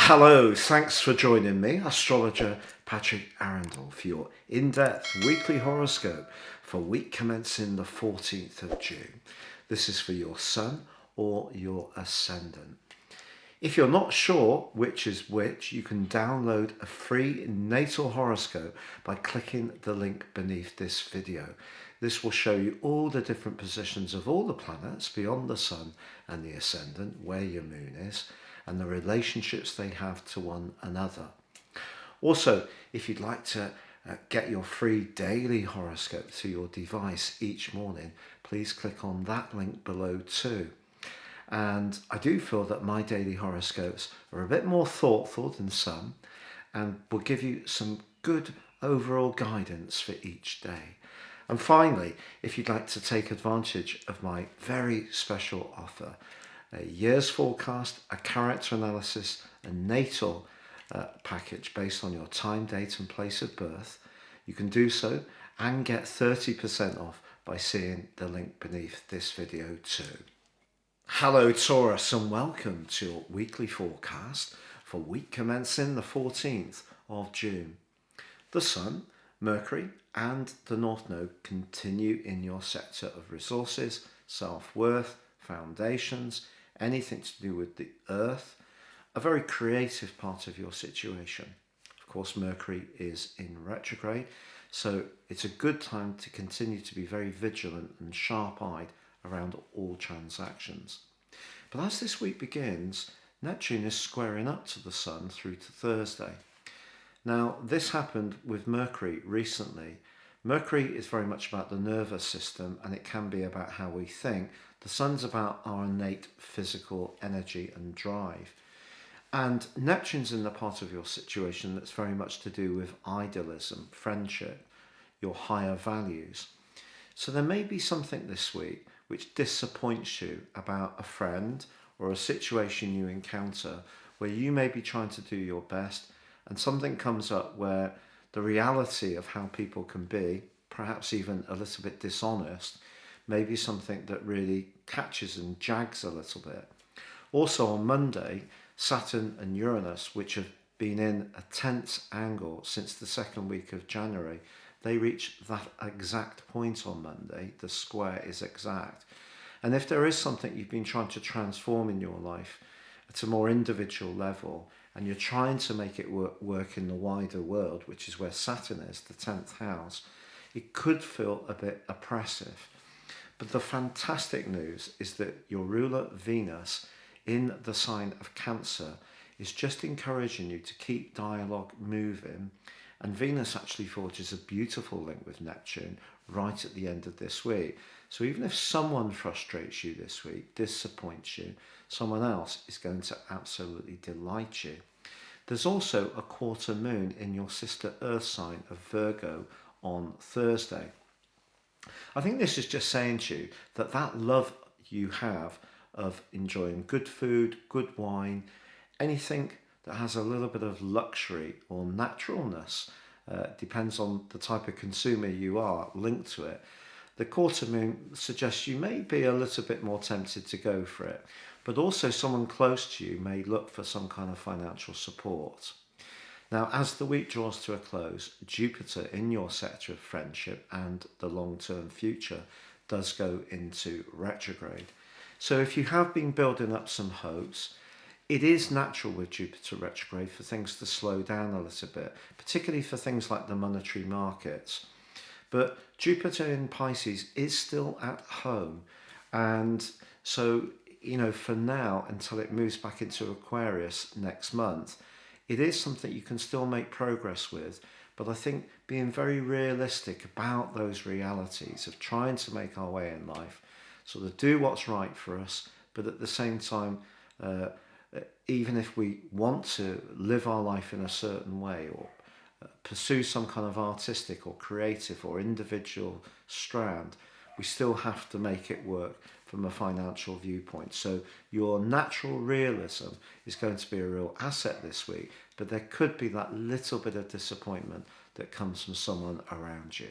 Hello, thanks for joining me, astrologer Patrick Arundell, for your in-depth weekly horoscope for week commencing the 14th of June. This is for your sun or your ascendant. If you're not sure which is which, you can download a free natal horoscope by clicking the link beneath this video. This will show you all the different positions of all the planets beyond the sun and the ascendant, where your moon is, and the relationships they have to one another. Also, if you'd like to get your free daily horoscope to your device each morning, please click on that link below too. And I do feel that my daily horoscopes are a bit more thoughtful than some and will give you some good overall guidance for each day. And finally, if you'd like to take advantage of my very special offer, a year's forecast, a character analysis, a natal package based on your time, date and place of birth, you can do so and get 30% off by seeing the link beneath this video too. Hello Taurus, and welcome to your weekly forecast for week commencing the 14th of June. The Sun, Mercury and the North Node continue in your sector of resources, self-worth, foundations, anything to do with the earth, a very creative part of your situation. Of course, Mercury is in retrograde, so it's a good time to continue to be very vigilant and sharp-eyed around all transactions. But as this week begins, Neptune is squaring up to the Sun through to Thursday. Now, this happened with Mercury recently. Mercury is very much about the nervous system, and it can be about how we think. The Sun's about our innate physical energy and drive. And Neptune's in the part of your situation that's very much to do with idealism, friendship, your higher values. So there may be something this week which disappoints you about a friend or a situation you encounter where you may be trying to do your best and something comes up where the reality of how people can be, perhaps even a little bit dishonest, may be something that really catches and jags a little bit. Also on Monday, Saturn and Uranus, which have been in a tense angle since the second week of January, they reach that exact point on Monday. The square is exact. And if there is something you've been trying to transform in your life at a more individual level, and you're trying to make it work in the wider world, which is where Saturn is, the 10th house, it could feel a bit oppressive. But the fantastic news is that your ruler Venus in the sign of Cancer is just encouraging you to keep dialogue moving. And Venus actually forges a beautiful link with Neptune right at the end of this week. So even if someone frustrates you this week, disappoints you, someone else is going to absolutely delight you. There's also a quarter moon in your sister Earth sign of Virgo on Thursday. I think this is just saying to you that that love you have of enjoying good food, good wine, anything that has a little bit of luxury or naturalness, depends on the type of consumer you are, linked to it. The quarter moon suggests you may be a little bit more tempted to go for it, but also someone close to you may look for some kind of financial support. Now, as the week draws to a close, Jupiter in your sector of friendship and the long-term future does go into retrograde. So if you have been building up some hopes, it is natural with Jupiter retrograde for things to slow down a little bit, particularly for things like the monetary markets. But Jupiter in Pisces is still at home. And so, for now, until it moves back into Aquarius next month, it is something you can still make progress with. But I think being very realistic about those realities of trying to make our way in life, sort of do what's right for us, but at the same time, even if we want to live our life in a certain way or pursue some kind of artistic or creative or individual strand, we still have to make it work from a financial viewpoint. So your natural realism is going to be a real asset this week, but there could be that little bit of disappointment that comes from someone around you.